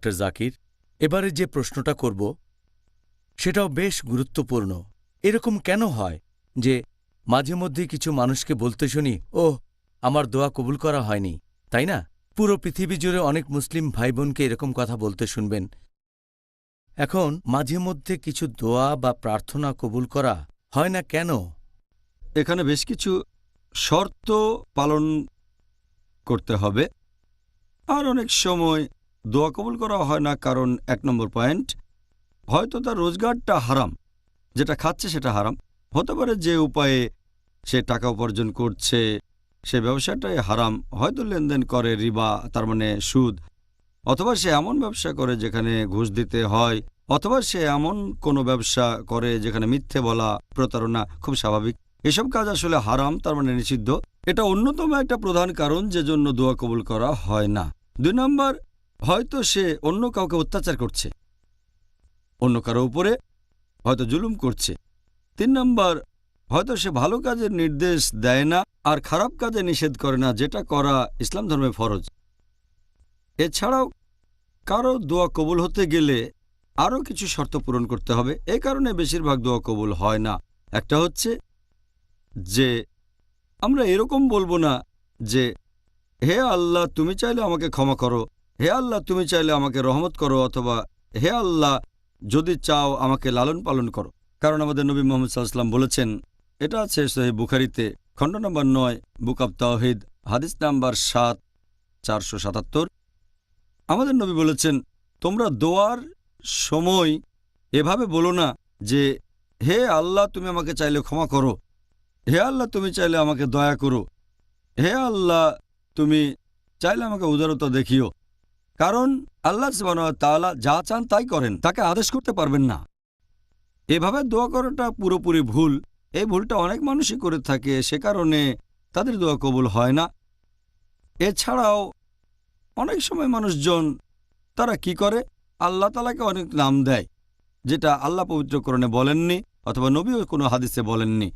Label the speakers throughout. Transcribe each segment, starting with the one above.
Speaker 1: Doctor Zakir, এবারে যে প্রশ্নটা করব সেটাও বেশ গুরুত্বপূর্ণ। এরকম কেন হয় যে মাঝে মধ্যে কিছু মানুষকে বলতে শুনি, ওহ, আমার দোয়া কবুল করা হয়নি, তাই না? পুরো পৃথিবী জুড়ে অনেক মুসলিম ভাই বোনকে এরকম কথা বলতে শুনবেন। এখন মাঝে মধ্যে কিছু দোয়া বা প্রার্থনা কবুল করা হয় না কেন?
Speaker 2: এখানে বেশ কিছু শর্ত পালন করতে হবে। আর অনেক সময় দোয়া কবুল করা হয় না কারণ ১ নম্বর পয়েন্ট, হয়তো তার রোজগারটা হারাম, যেটা খাচ্ছে সেটা হারাম। হতে পারে যে উপায়ে সে টাকা উপার্জন করছে সে ব্যবসাটাই হারাম, হয়তো লেনদেন করে রিবা, তার মানে সুদ, অথবা সে এমন ব্যবসা করে যেখানে ঘুষ দিতে হয়, অথবা সে এমন কোনো ব্যবসা করে যেখানে মিথ্যে বলা, প্রতারণা খুব স্বাভাবিক। এসব কাজ আসলে হারাম, তার মানে নিষিদ্ধ। এটা অন্যতম একটা প্রধান কারণ যে জন্য দোয়া কবুল করা হয় না। ২ নম্বর, হয়তো সে অন্য কাউকে অত্যাচার করছে, অন্য কারো উপরে হয়তো জুলুম করছে। ৩ নম্বর, হয়তো সে ভালো কাজের নির্দেশ দেয় না আর খারাপ কাজে নিষেধ করে না, যেটা করা ইসলাম ধর্মে ফরজ। এছাড়াও কারো দোয়া কবুল হতে গেলে আরও কিছু শর্ত পূরণ করতে হবে। এই কারণে বেশিরভাগ দোয়া কবুল হয় না। একটা হচ্ছে যে আমরা এরকম বলবো না যে হে আল্লাহ তুমি চাইলে আমাকে ক্ষমা করো, হে আল্লাহ তুমি চাইলে আমাকে রহমত করো, অথবা হে আল্লাহ যদি চাও আমাকে লালন পালন করো। কারণ আমাদের নবী মুহাম্মদ সাল্লাল্লাহু আলাইহি ওয়াসাল্লাম বলেছেন, এটা আছে সহিহ বুখারীতে, খণ্ড নম্বর ৯, বুক অব তাওহীদ, হাদিস নাম্বার ৭, ৪৭৭। আমাদের নবী বলেছেন, তোমরা দোয়ার সময় এভাবে বলো না যে হে আল্লাহ তুমি আমাকে চাইলে ক্ষমা করো, হে আল্লাহ তুমি চাইলে আমাকে দয়া করো, হে আল্লাহ তুমি চাইলে আমাকে উদারতা দেখিও। কারণ আল্লাহ সুবহানাহু ওয়া তাআলা যা চান তাই করেন, তাকে আদেশ করতে পারবেন না। এভাবে দোয়া করাটা পুরোপুরি ভুল। এই ভুলটা অনেক মানুষই করে থাকে, সে কারণে তাদের দোয়া কবুল হয় না। এছাড়াও অনেক সময় মানুষজন তারা কি করে, আল্লাহ তাআলাকে অনেক নাম দেয় যেটা আল্লাহ পবিত্র কোরআনে বলেননি অথবা নবীও কোনো হাদিসে বলেননি।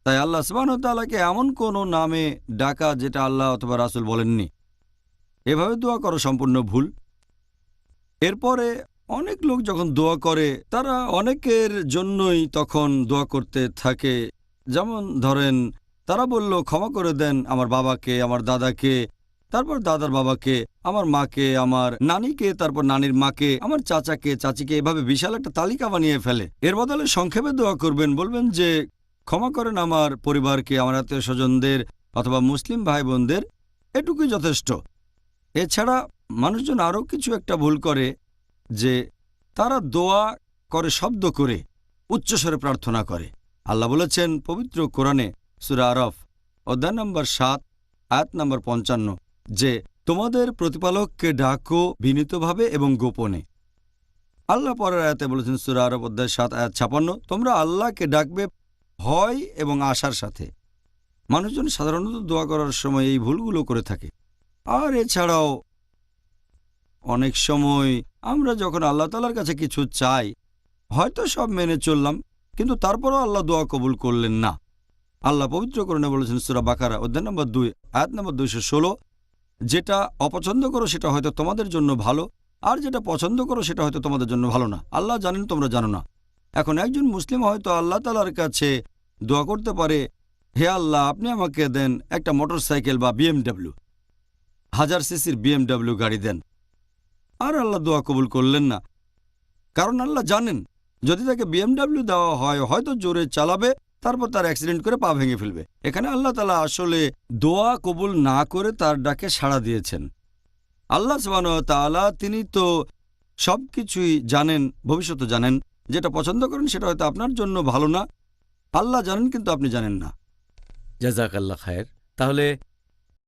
Speaker 2: তাই আল্লাহ সুবহানাহু ওয়া তাআলাকে এমন কোনো নামে ডাকা যেটা আল্লাহ অথবা রাসূল বলেননি, এভাবে দোয়া করা সম্পূর্ণ ভুল। এরপরে অনেক লোক যখন দোয়া করে তারা অনেকের জন্যই তখন দোয়া করতে থাকে। যেমন ধরেন তারা বলল, ক্ষমা করে দেন আমার বাবাকে, আমার দাদাকে, তারপর দাদার বাবাকে, আমার মাকে, আমার নানিকে, তারপর নানির মাকে, আমার চাচাকে, চাচিকে, এভাবে বিশাল একটা তালিকা বানিয়ে ফেলে। এর বদলে সংক্ষেপে দোয়া করবেন, বলবেন যে ক্ষমা করেন আমার পরিবারকে, আমার আত্মীয় স্বজনদের অথবা মুসলিম ভাই বোনদের, এটুকুই যথেষ্ট। এছাড়া মানুষজন আরও কিছু একটা ভুল করে যে তারা দোয়া করে শব্দ করে, উচ্চস্বরে প্রার্থনা করে। আল্লাহ বলেছেন পবিত্র কোরআনে সূরা আরাফ অধ্যায় নম্বর ৭, আয়াত নম্বর ৫৫ যে তোমাদের প্রতিপালককে ডাকো বিনীতভাবে এবং গোপনে। আল্লাহ পরের আয়াতে বলেছেন সূরা আরাফ অধ্যায় ৭, আয়াত ৫৬, তোমরা আল্লাহকে ডাকবে ভয় এবং আশার সাথে। মানুষজন সাধারণত দোয়া করার সময় এই ভুলগুলো করে থাকে। আর এছাড়াও অনেক সময় আমরা যখন আল্লাহ তাআলার কাছে কিছু চাই, হয়তো সব মেনে চললাম, কিন্তু তারপরও আল্লাহ দোয়া কবুল করলেন না। আল্লাহ পবিত্র কোরআনে বলেছেন সূরা বাকারা অধ্যায় নম্বর ২, আয়াত নম্বর ২১৬, যেটা অপছন্দ করো সেটা হয়তো তোমাদের জন্য ভালো, আর যেটা পছন্দ করো সেটা হয়তো তোমাদের জন্য ভালো না। আল্লাহ জানেন, তোমরা জানো না। এখন একজন মুসলিম হয়তো আল্লাহ তাআলার কাছে দোয়া করতে পারে, হে আল্লাহ আপনি আমাকে দেন একটা মোটরসাইকেল বা BMW, 1000 সিসির BMW গাড়ি দেন। আর আল্লাহ দোয়া কবুল করলেন না, কারণ আল্লাহ জানেন যদি তাকে BMW দেওয়া হয় হয়তো জোরে চালাবে, তারপর তার অ্যাক্সিডেন্ট করে পা ভেঙে ফেলবে। এখানে আল্লাহ তাআলা আসলে দোয়া কবুল না করে তার ডাকে সাড়া দিয়েছেন। আল্লাহ সুবহানাহু ওয়া তাআলা তিনি তো সবকিছুই জানেন, ভবিষ্যতে জানেন। যেটা পছন্দ করেন সেটা হয়তো আপনার জন্য ভালো না, আল্লাহ জানেন কিন্তু আপনি জানেন না।
Speaker 1: জাযাকাল্লাহ খায়ের। তাহলে